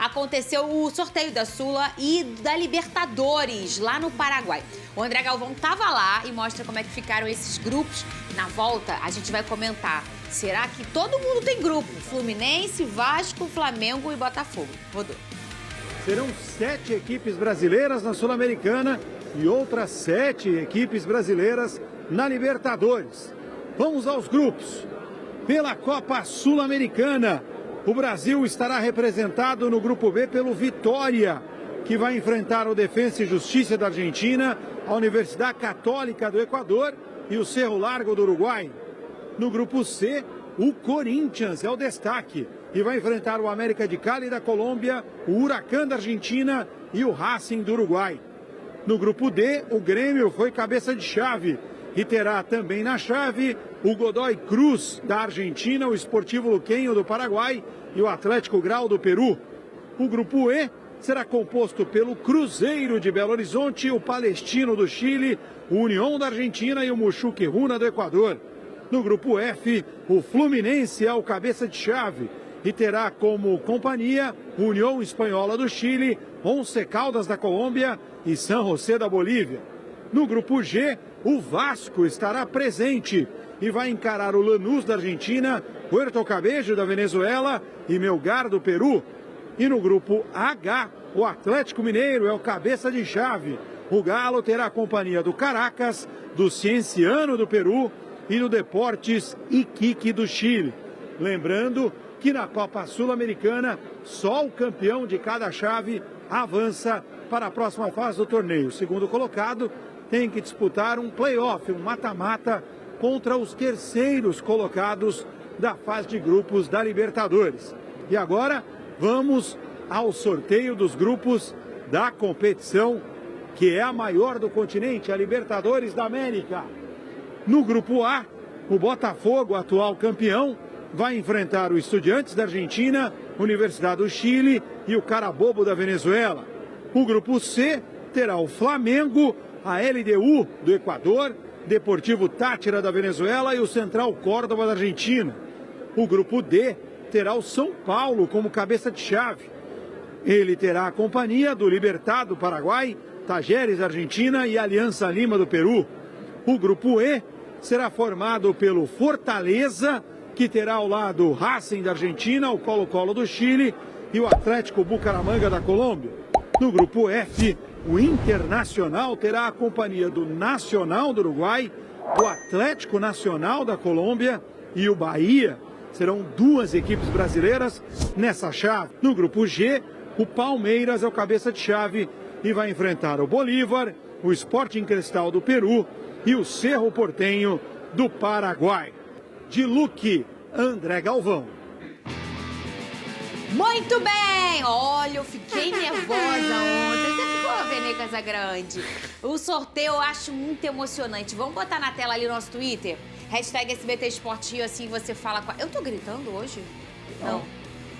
aconteceu o sorteio da Sula e da Libertadores, lá no Paraguai. O André Galvão estava lá e mostra como é que ficaram esses grupos. Na volta, a gente vai comentar. Será que todo mundo tem grupo? Fluminense, Vasco, Flamengo e Botafogo. Rodou. Serão 7 equipes brasileiras na Sul-Americana e outras 7 equipes brasileiras na Libertadores. Vamos aos grupos. Pela Copa Sul-Americana, o Brasil estará representado no grupo B pelo Vitória, que vai enfrentar o Defensa e Justiça da Argentina, a Universidade Católica do Equador e o Cerro Largo do Uruguai. No grupo C, o Corinthians é o destaque e vai enfrentar o América de Cali da Colômbia, o Huracán da Argentina e o Racing do Uruguai. No grupo D, o Grêmio foi cabeça de chave e terá também na chave o Godoy Cruz da Argentina, o Sportivo Luqueño do Paraguai e o Atlético Grau do Peru. O grupo E será composto pelo Cruzeiro de Belo Horizonte, o Palestino do Chile, o União da Argentina e o Muxuqueruna do Equador. No grupo F, o Fluminense é o cabeça de chave e terá como companhia União Espanhola do Chile, Once Caldas da Colômbia e San José da Bolívia. No grupo G, o Vasco estará presente e vai encarar o Lanús da Argentina, Puerto Cabello da Venezuela e Melgar do Peru. E no grupo H, o Atlético Mineiro é o cabeça de chave. O Galo terá a companhia do Caracas, do Cienciano do Peru e do Deportes Iquique do Chile. Lembrando que na Copa Sul-Americana, só o campeão de cada chave avança para a próxima fase do torneio. O segundo colocado tem que disputar um play-off, um mata-mata, contra os terceiros colocados da fase de grupos da Libertadores. E agora vamos ao sorteio dos grupos da competição, que é a maior do continente, a Libertadores da América. No grupo A, o Botafogo, atual campeão, vai enfrentar o Estudiantes da Argentina, Universidade do Chile e o Carabobo da Venezuela. O grupo C terá o Flamengo, a LDU do Equador, Deportivo Táchira da Venezuela e o Central Córdoba da Argentina. O grupo D terá o São Paulo como cabeça de chave. Ele terá a companhia do Libertad do Paraguai, Tajeres da Argentina e Aliança Lima do Peru. O grupo E será formado pelo Fortaleza, que terá ao lado o Racing da Argentina, o Colo-Colo do Chile e o Atlético Bucaramanga da Colômbia. No grupo F, o Internacional terá a companhia do Nacional do Uruguai, do Atlético Nacional da Colômbia e o Bahia. Serão 2 equipes brasileiras nessa chave. No grupo G, o Palmeiras é o cabeça de chave e vai enfrentar o Bolívar, o Sporting Cristal do Peru e o Cerro Porteño do Paraguai. De Luque, André Galvão. Muito bem! Olha, eu fiquei nervosa ontem. Você ficou, Vene Casagrande? O sorteio eu acho muito emocionante. Vamos botar na tela ali o nosso Twitter? Hashtag SBT Esportivo, assim você fala com a... Eu tô gritando hoje? Não.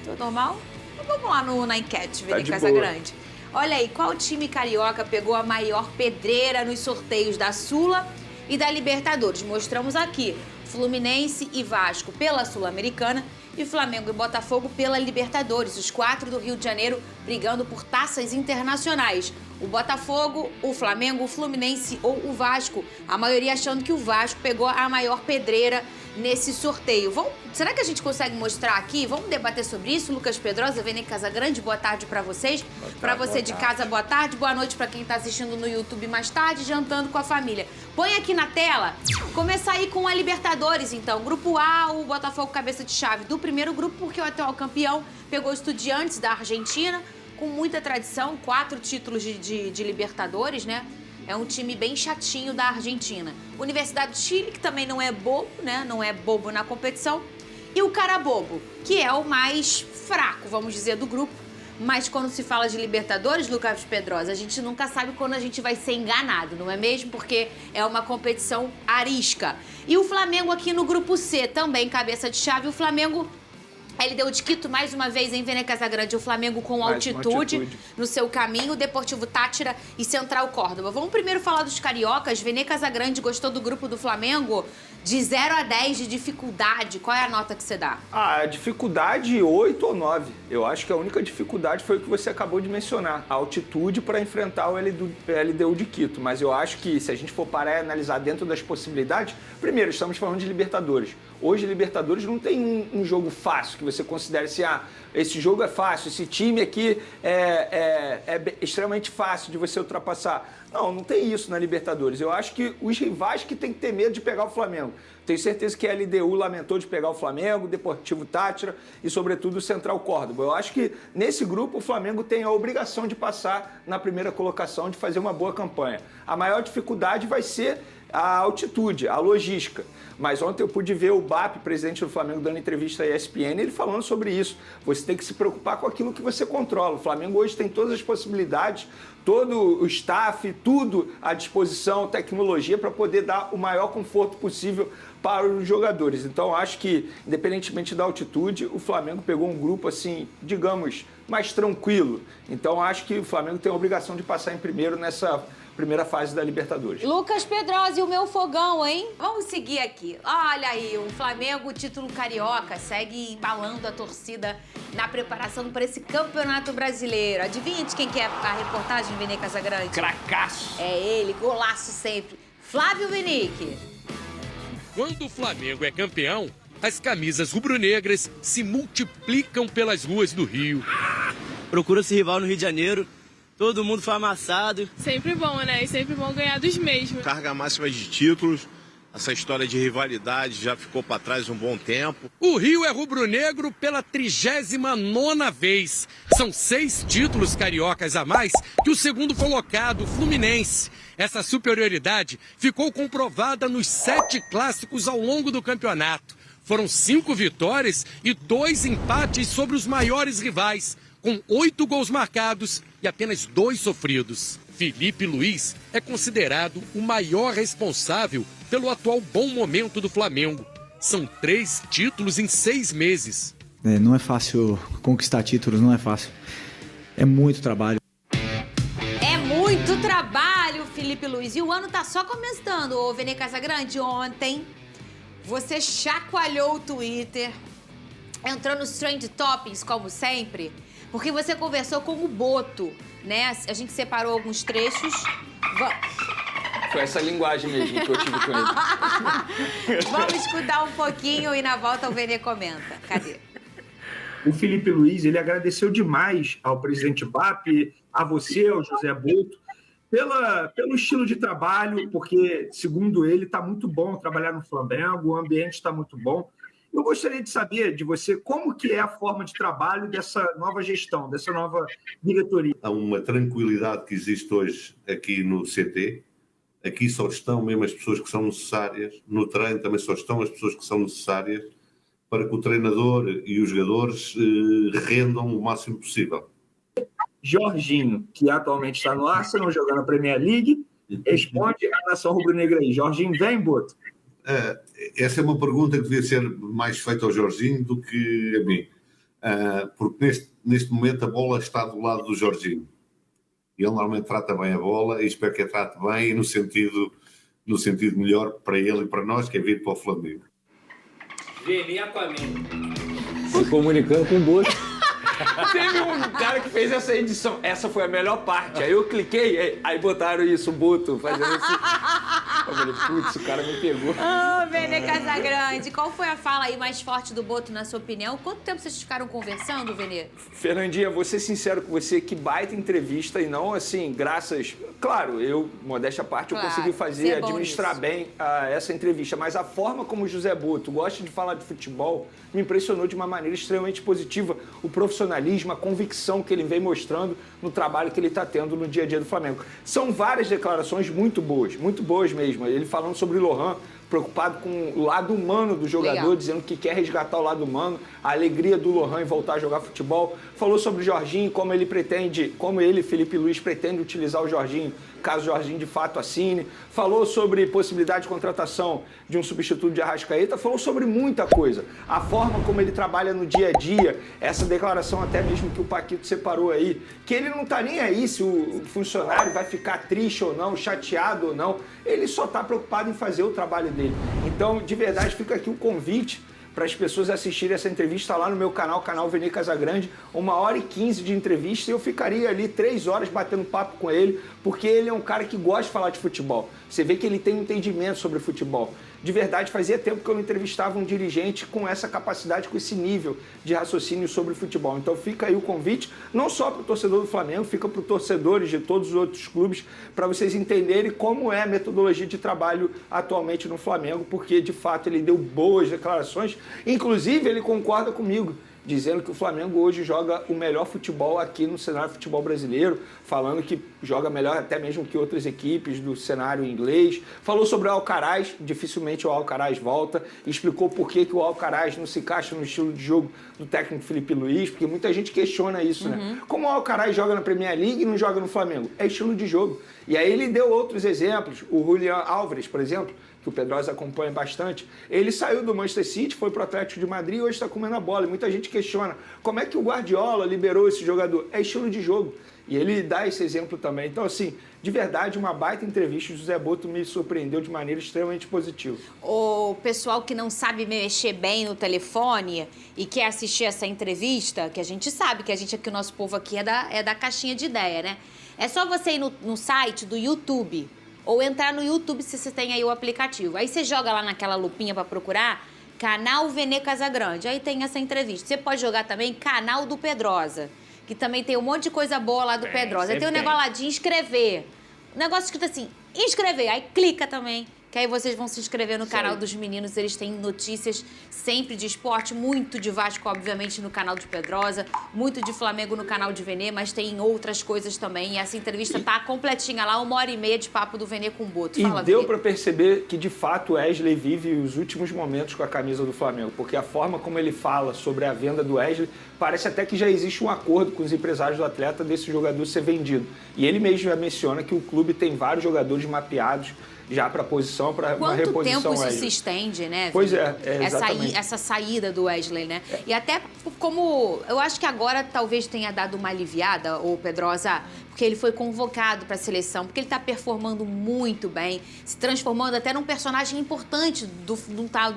Tô normal? Então vamos lá na enquete, Vene Casagrande. Olha aí, qual time carioca pegou a maior pedreira nos sorteios da Sula e da Libertadores? Mostramos aqui. Fluminense e Vasco pela Sul-Americana e Flamengo e Botafogo pela Libertadores. Os 4 do Rio de Janeiro brigando por taças internacionais. O Botafogo, o Flamengo, o Fluminense ou o Vasco. A maioria achando que o Vasco pegou a maior pedreira nesse sorteio. Será que a gente consegue mostrar aqui? Vamos debater sobre isso? Lucas Pedrosa, Vene Casagrande, boa tarde pra vocês. Pra você de casa, boa tarde. Boa noite pra quem tá assistindo no YouTube mais tarde, jantando com a família. Põe aqui na tela. Começar aí com a Libertadores, então. Grupo A, o Botafogo cabeça de chave do primeiro grupo, porque o atual campeão pegou o Estudiantes da Argentina, com muita tradição, 4 títulos de Libertadores, né? É um time bem chatinho da Argentina. Universidade do Chile, que também não é bobo, né? Não é bobo na competição. E o Carabobo, que é o mais fraco, vamos dizer, do grupo. Mas quando se fala de Libertadores, Lucas Pedrosa, a gente nunca sabe quando a gente vai ser enganado, não é mesmo? Porque é uma competição arisca. E o Flamengo aqui no grupo C, também cabeça de chave. O Flamengo LDU de Quito, mais uma vez, em Vene Casagrande, o Flamengo com altitude no seu caminho, Deportivo Táchira e Central Córdoba. Vamos primeiro falar dos cariocas. Vene Casagrande gostou do grupo do Flamengo? De 0 a 10 de dificuldade, qual é a nota que você dá? A dificuldade 8 ou 9. Eu acho que a única dificuldade foi o que você acabou de mencionar, a altitude para enfrentar o LDU de Quito. Mas eu acho que se a gente for parar e analisar dentro das possibilidades, primeiro, estamos falando de Libertadores. Hoje, Libertadores não tem um jogo fácil que você considere assim, esse jogo é fácil, esse time aqui é extremamente fácil de você ultrapassar. Não tem isso na Libertadores. Eu acho que os rivais que têm que ter medo de pegar o Flamengo. Tenho certeza que a LDU lamentou de pegar o Flamengo, o Deportivo Táchira e, sobretudo, o Central Córdoba. Eu acho que nesse grupo o Flamengo tem a obrigação de passar na primeira colocação, de fazer uma boa campanha. A maior dificuldade vai ser a altitude, a logística. Mas ontem eu pude ver o BAP, presidente do Flamengo, dando entrevista à ESPN, ele falando sobre isso. Você tem que se preocupar com aquilo que você controla. O Flamengo hoje tem todas as possibilidades, todo o staff, tudo à disposição, tecnologia, para poder dar o maior conforto possível para os jogadores. Então, acho que, independentemente da altitude, o Flamengo pegou um grupo, assim, digamos, mais tranquilo. Então, acho que o Flamengo tem a obrigação de passar em primeiro nessa primeira fase da Libertadores. Lucas Pedrosa, o meu fogão, hein? Vamos seguir aqui. Olha aí, o Flamengo, título carioca, segue embalando a torcida na preparação para esse campeonato brasileiro. Adivinha de quem que é a reportagem, Vene Casagrande? Cracaço! É ele, golaço sempre. Flávio Vinick. Quando o Flamengo é campeão, as camisas rubro-negras se multiplicam pelas ruas do Rio. Procura-se rival no Rio de Janeiro. Todo mundo foi amassado. Sempre bom, né? E sempre bom ganhar dos mesmos. Carga máxima de títulos. Essa história de rivalidade já ficou para trás um bom tempo. O Rio é rubro-negro pela 39ª vez. São 6 títulos cariocas a mais que o segundo colocado, o Fluminense. Essa superioridade ficou comprovada nos 7 clássicos ao longo do campeonato. Foram 5 vitórias e 2 empates sobre os maiores rivais, com 8 gols marcados e apenas 2 sofridos. Felipe Luiz é considerado o maior responsável pelo atual bom momento do Flamengo. São 3 títulos em 6 meses. Não é fácil conquistar títulos, não é fácil. É muito trabalho. É muito trabalho, Felipe Luiz. E o ano tá só começando, ô Vene Casagrande. Ontem, você chacoalhou o Twitter, entrou nos Trend Topics, como sempre, porque você conversou com o Boto, né? A gente separou alguns trechos. Foi essa linguagem mesmo que eu tive com ele. Vamos escutar um pouquinho e na volta o Vene comenta. Cadê? O Felipe Luiz, ele agradeceu demais ao presidente BAP, a você, ao José Boto, pelo estilo de trabalho, porque, segundo ele, está muito bom trabalhar no Flamengo, o ambiente está muito bom. Eu gostaria de saber de você como que é a forma de trabalho dessa nova gestão, dessa nova diretoria. Há uma tranquilidade que existe hoje aqui no CT. Aqui só estão mesmo as pessoas que são necessárias. No treino também só estão as pessoas que são necessárias para que o treinador e os jogadores rendam o máximo possível. Jorginho, que atualmente está no Arsenal, jogando a Premier League, responde à nação rubro-negra aí. Jorginho, vem, Boto? Essa é uma pergunta que devia ser mais feita ao Jorginho do que a mim. Porque neste momento a bola está do lado do Jorginho. Ele normalmente trata bem a bola e espero que a trate bem e no sentido melhor para ele e para nós, que é vir para o Flamengo. Vem Aquaman. Se comunicando com o Boto. Teve um cara que fez essa edição. Essa foi a melhor parte. Aí eu cliquei, aí botaram isso, o Boto, fazendo assim. Eu falei, putz, o cara me pegou. Vene Casagrande, qual foi a fala aí mais forte do Boto, na sua opinião? Quanto tempo vocês ficaram conversando, Vene? Fernandinha, vou ser sincero com você, que baita entrevista e não assim, graças... Claro, eu, modéstia à parte, eu consegui fazer, administrar bem essa entrevista, mas a forma como o José Boto gosta de falar de futebol me impressionou de uma maneira extremamente positiva. O profissionalismo, a convicção que ele vem mostrando no trabalho que ele está tendo no dia a dia do Flamengo. São várias declarações muito boas mesmo. Ele falando sobre o Lohan, preocupado com o lado humano do jogador, Legal. dizendo que quer resgatar o lado humano, a alegria do Lohan em voltar a jogar futebol. Falou sobre o Jorginho, como ele, Felipe Luiz, pretende utilizar o Jorginho, caso o Jorginho de fato assine. Falou sobre possibilidade de contratação de um substituto de Arrascaeta. Falou sobre muita coisa. A forma como ele trabalha no dia a dia, essa declaração até mesmo que o Paquito separou aí, que ele não tá nem aí se o funcionário vai ficar triste ou não, chateado ou não. Ele só tá preocupado em fazer o trabalho dele. Então, de verdade, fica aqui o convite para as pessoas assistirem essa entrevista lá no meu canal Vene Casagrande, 1h15 de entrevista, e eu ficaria ali 3 horas batendo papo com ele, porque ele é um cara que gosta de falar de futebol. Você vê que ele tem um entendimento sobre futebol. De verdade, fazia tempo que eu não entrevistava um dirigente com essa capacidade, com esse nível de raciocínio sobre futebol. Então fica aí o convite, não só para o torcedor do Flamengo, fica para os torcedores de todos os outros clubes, para vocês entenderem como é a metodologia de trabalho atualmente no Flamengo, porque de fato ele deu boas declarações, inclusive ele concorda comigo, dizendo que o Flamengo hoje joga o melhor futebol aqui no cenário de futebol brasileiro, falando que joga melhor até mesmo que outras equipes do cenário inglês. Falou sobre o Alcaraz, dificilmente o Alcaraz volta, explicou por que o Alcaraz não se encaixa no estilo de jogo do técnico Felipe Luiz, porque muita gente questiona isso, né? Como o Alcaraz joga na Premier League e não joga no Flamengo? É estilo de jogo. E aí ele deu outros exemplos, o Julián Álvares, por exemplo, que o Pedrosa acompanha bastante, ele saiu do Manchester City, foi pro Atlético de Madrid e hoje está comendo a bola. E muita gente questiona, como é que o Guardiola liberou esse jogador? É estilo de jogo. E ele dá esse exemplo também. Então, assim, de verdade, uma baita entrevista. O José Boto me surpreendeu de maneira extremamente positiva. O pessoal que não sabe mexer bem no telefone e quer assistir essa entrevista, que a gente sabe que o nosso povo aqui é da caixinha de ideia, né? É só você ir no site do YouTube, ou entrar no YouTube se você tem aí o aplicativo. Aí você joga lá naquela lupinha para procurar canal Vene Casagrande. Aí tem essa entrevista. Você pode jogar também canal do Pedrosa, que também tem um monte de coisa boa lá do Pedrosa. Aí tem um negócio lá de inscrever. Um negócio escrito assim, inscrever. Aí clica também, que aí vocês vão se inscrever no canal dos meninos. Eles têm notícias sempre de esporte, muito de Vasco, obviamente, no canal de Pedrosa, muito de Flamengo no canal de Vene, mas tem outras coisas também. E essa entrevista tá completinha lá, 1h30 de papo do Vene com o Boto. Fala, e deu para perceber que, de fato, o Wesley vive os últimos momentos com a camisa do Flamengo, porque a forma como ele fala sobre a venda do Wesley, parece até que já existe um acordo com os empresários do atleta desse jogador ser vendido. E ele mesmo já menciona que o clube tem vários jogadores mapeados já para posição, para uma reposição. Quanto tempo isso Wesley se estende, né? Pois exatamente. Essa saída do Wesley, né? E até como... Eu acho que agora talvez tenha dado uma aliviada, ô Pedrosa, porque ele foi convocado para a seleção, porque ele está performando muito bem, se transformando até num personagem importante de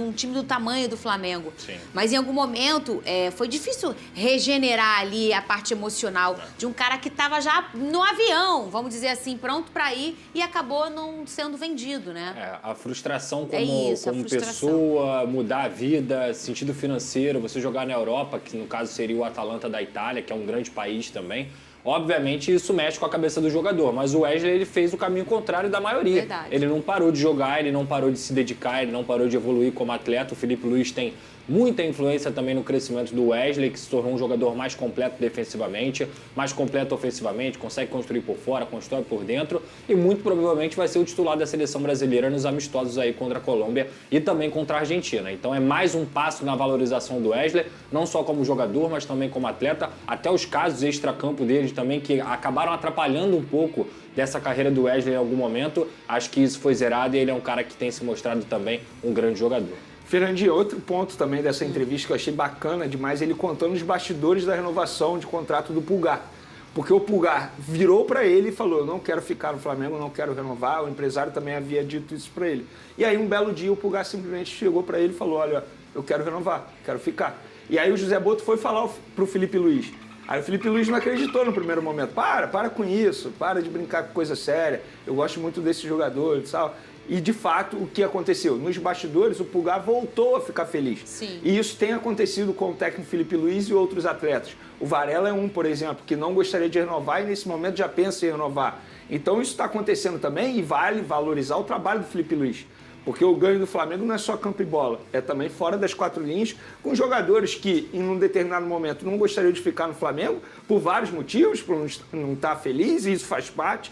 um time do tamanho do Flamengo. Sim. Mas em algum momento foi difícil regenerar ali a parte emocional de um cara que estava já no avião, vamos dizer assim, pronto para ir e acabou não sendo vendido, né? A frustração como pessoa, mudar a vida, sentido financeiro, você jogar na Europa, que no caso seria o Atalanta da Itália, que é um grande país também. Obviamente isso mexe com a cabeça do jogador, mas o Wesley ele fez o caminho contrário da maioria. Verdade. Ele não parou de jogar, ele não parou de se dedicar, ele não parou de evoluir como atleta. O Felipe Luiz tem muita influência também no crescimento do Wesley, que se tornou um jogador mais completo defensivamente, mais completo ofensivamente, consegue construir por fora, constrói por dentro e muito provavelmente vai ser o titular da seleção brasileira nos amistosos aí contra a Colômbia e também contra a Argentina. Então é mais um passo na valorização do Wesley, não só como jogador, mas também como atleta. Até os casos extracampo dele também que acabaram atrapalhando um pouco dessa carreira do Wesley em algum momento. Acho que isso foi zerado e ele é um cara que tem se mostrado também um grande jogador. Fernandinho, outro ponto também dessa entrevista que eu achei bacana demais, ele contando os bastidores da renovação de contrato do Pulgar. Porque o Pulgar virou para ele e falou, eu não quero ficar no Flamengo, não quero renovar, o empresário também havia dito isso para ele. E aí um belo dia o Pulgar simplesmente chegou para ele e falou, olha, eu quero renovar, quero ficar. E aí o José Boto foi falar pro Felipe Luiz. Aí o Felipe Luiz não acreditou no primeiro momento. Para com isso, para de brincar com coisa séria, eu gosto muito desse jogador e tal. E, de fato, o que aconteceu? Nos bastidores, o Pulgar voltou a ficar feliz. Sim. E isso tem acontecido com o técnico Felipe Luiz e outros atletas. O Varela é um, por exemplo, que não gostaria de renovar e, nesse momento, já pensa em renovar. Então, isso está acontecendo também e vale valorizar o trabalho do Felipe Luiz. Porque o ganho do Flamengo não é só campo e bola, é também fora das 4 linhas, com jogadores que, em um determinado momento, não gostariam de ficar no Flamengo, por vários motivos, por não estar feliz, e isso faz parte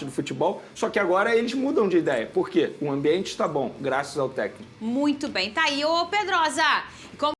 do futebol. Só que agora eles mudam de ideia. Por quê? O ambiente está bom, graças ao técnico. Muito bem. Tá aí, ô Pedrosa.